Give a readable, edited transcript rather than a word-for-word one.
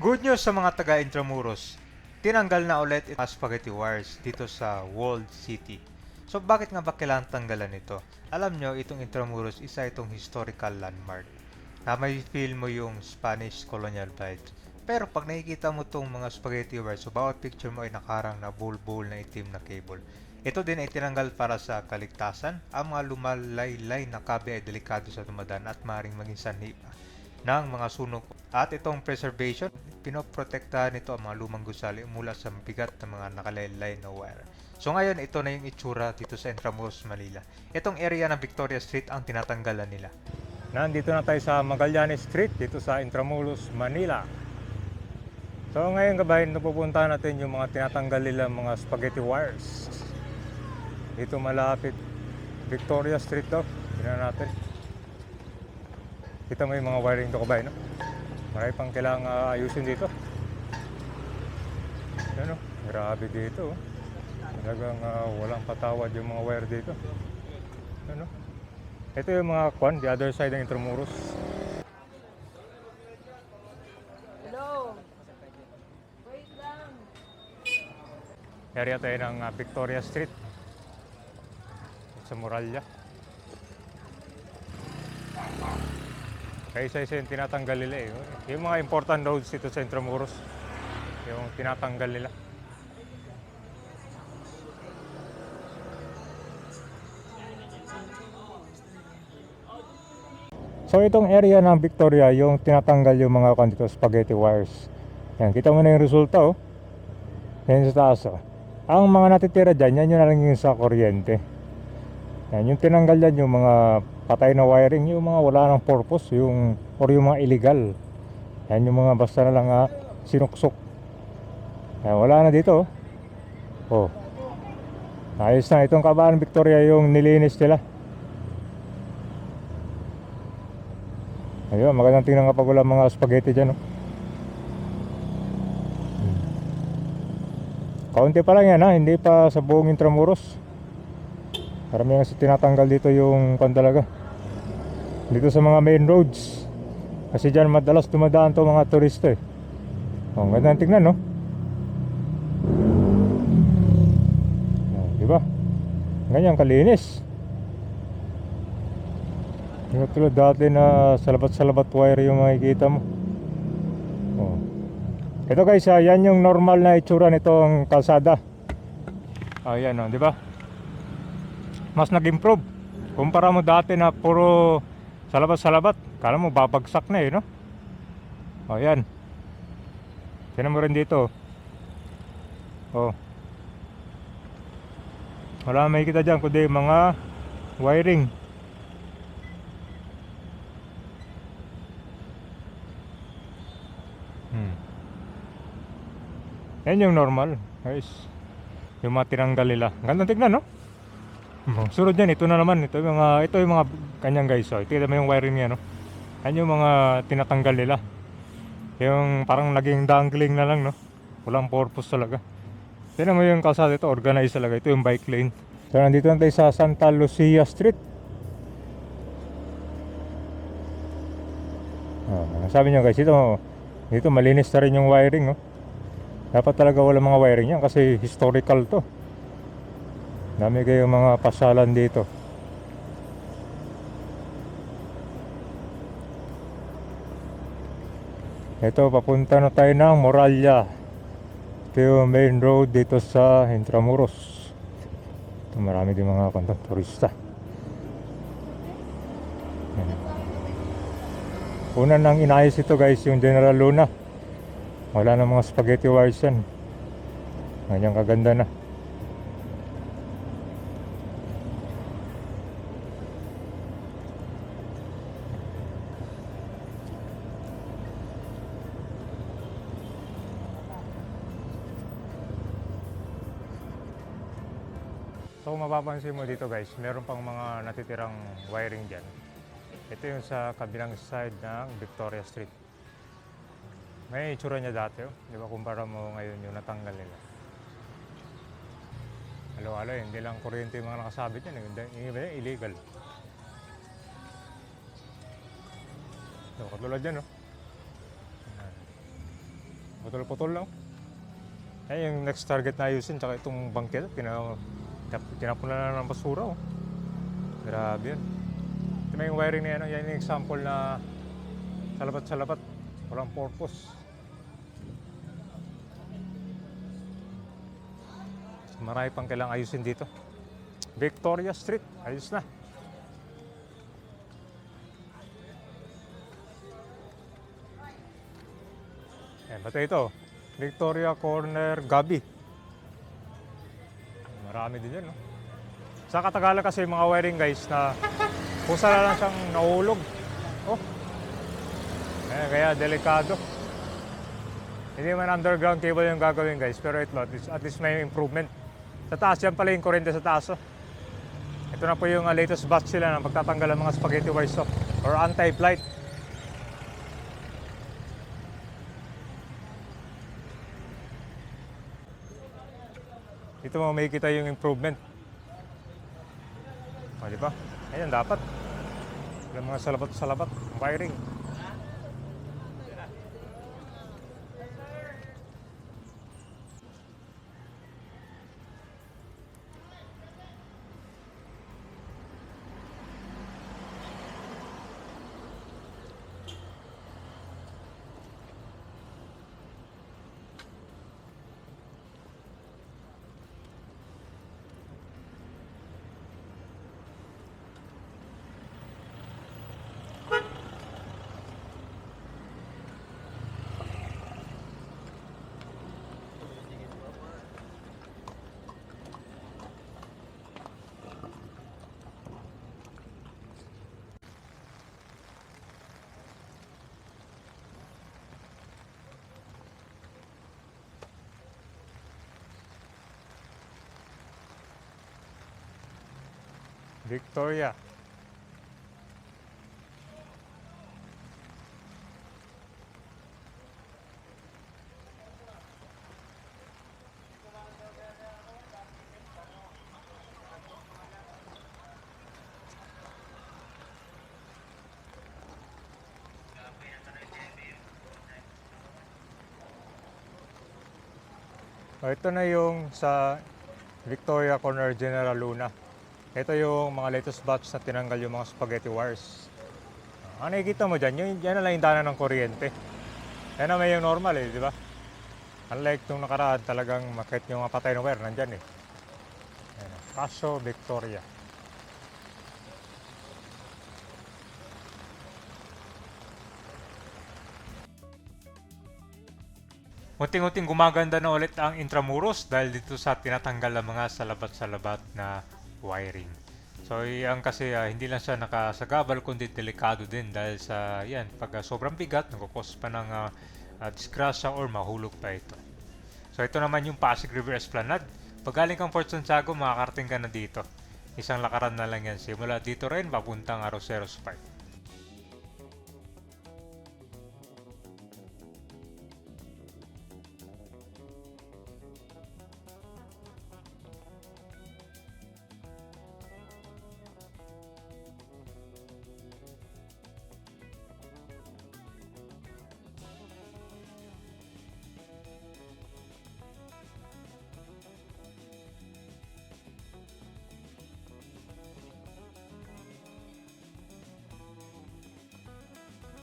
Good news sa mga taga Intramuros. Tinanggal na ulit ang spaghetti wires dito sa Walled City. So bakit nga ba kailangan tanggalan ito? Alam nyo, itong Intramuros isa itong historical landmark na may feel mo yung Spanish colonial vibes. Pero pag nakikita mo itong mga spaghetti wires, so bawat picture mo ay nakarang na bull na itim na cable. Ito din ay tinanggal para sa kaligtasan. Ang mga lumalaylay na kabe ay delikado sa tumadan at maaaring maging sanhi ng mga sunog. At itong preservation, pinoprotektahan nito ang mga lumang gusali mula sa mabigat na mga nakalaylay na wire. So ngayon, ito na yung itsura dito sa Intramuros, Manila. Itong area ng Victoria Street ang tinatanggalan nila. Nandito na tayo sa Magallanes Street dito sa Intramuros, Manila. So ngayon gabahin, napupuntahan natin yung mga tinatanggal nila mga spaghetti wires. Dito malapit Victoria Street daw. Tingnan natin. Kita mo yung mga wiring to kabayan, no? Marami pang kailangang ayusin dito. Ano? Grabe dito. Talagang walang patawad yung mga wire dito. Ano? Ito yung mga kwan, the other side ng Intramuros. Hello. Wait lang. Area tayo ng Victoria Street sa Muralla. Kaya isa-isa yung tinatanggal nila eh. Yung mga important roads dito sa Intramuros, yung tinatanggal nila. So itong area ng Victoria, yung tinatanggal yung mga dito, spaghetti wires. Yan, kita mo na yung resulta oh. Yan sa taas oh. Ang mga natitira dyan, yan yung nalangin sa kuryente. Yan, yung tinanggal dyan yung mga patay na wiring, yung mga wala ng purpose, yung, or yung mga illegal. Yan yung mga basta na lang sinuksok. Yan, wala na dito oh. Ayos na, itong Kabaan Victoria yung nilinis nila. Ayun, magandang tingnan kapag wala mga spaghetti dyan, no? Kaunti pa lang yan, ha? Hindi pa sa buong Intramuros. Karamihan kasi tinatanggal dito yung talaga. Dito sa mga main roads. Kasi dyan madalas dumadaan to mga turista, eh. Oh, magandang tingnan, no? Oh, diba? Ganyan kalinis. Hindi tulad dati na salabat-salabat wire yung makikita mo. Oh. Ito guys, yan yung normal na itsura nitong kalsada. Ayan o, di ba? Mas nag-improve. Kumpara mo dati na puro salabat-salabat. Kala mo babagsak na eh, no? O, yan. Tignan mo rin dito. O. Wala makikita dyan kundi mga wiring. Yan yung normal, guys. Yung mga tinanggal nila. Gandang tignan, no? Sunod yan, ito na naman. Ito yung mga kanyang guys. So, ito mo yung wiring niya, no? Yan yung mga tinatanggal nila. Yung parang naging dangling na lang, no? Walang purpose talaga. Tignan mo yung kalsada ito, organized talaga. Ito yung bike lane. So, nandito na tayo sa Santa Lucia Street. Sabi nyo guys, dito malinis na rin yung wiring, no? Dapat talaga wala mga wiring yan kasi historical to. Dami kayong mga pasalan dito. Ito, papunta na tayo ng Muralla. Ito yung main road dito sa Intramuros. Ito, marami din mga turista. Una nang inayos ito guys, yung General Luna. Wala na mga spaghetti wires yan. Ganyan kaganda na. So mapapansin mo dito guys, meron pang mga natitirang wiring dyan. Ito yung sa kabilang side ng Victoria Street. May itsura niya dati, oh. Di ba kumpara mo ngayon yung natanggal nila. Halo-halo, hindi lang kuryente yung mga nakasabit yan. Yung iba yan, illegal. So, katulad yan, no? Putol-putol lang. Eh, yung next target na ayusin, tsaka itong bangketa, tinapon na lang ng basura. Oh. Grabe yun. Ito na yung wiring na yan. Yan yung example na salabat-salabat. Walang purpose. Marami pang kailangang ayusin dito. Victoria Street, ayos na. Eh, basta ito, Victoria Corner Gabi. Marami din yan, no? Sa katagalan kasi yung mga wiring guys na kusa na lang siyang nahulog. Oh. Eh, kaya delikado. Hindi man underground cable yung gagawin guys, pero ito at least may improvement. Sa taas yan pala yung kuryente sa taas. Oh. Ito na po yung latest batch sila ng pagtatanggal ng mga spaghetti wires or anti-flight. Dito mo makikita yung improvement. O, di ba? Ayan, dapat. Walang mga salabat-salabat. Wiring. Victoria. O, ito na yung sa Victoria Corner General Luna. Ito yung mga latest batch na tinanggal yung mga spaghetti wires. Ang nakikita mo dyan, yan na lang yung daanan ng kuryente. Yan na may yung normal eh, di ba? Unlike nung nakaraan, talagang makit yung mga patay na wire, nandyan eh. Yan, Casio Victoria. Unting-unting gumaganda na ulit ang Intramuros dahil dito sa tinatanggal ng mga salabat-salabat na wiring. So yan kasi hindi lang siya nakasagabal kundi delikado din dahil sa yan pag sobrang bigat nagkukos pa ng disgrasya or mahulog pa ito. So ito naman yung Pasig River Esplanade. Pag galing kang Fort Santiago makakarating ka na dito. Isang lakaran na lang yan simula dito rin papuntang Arroceros Park.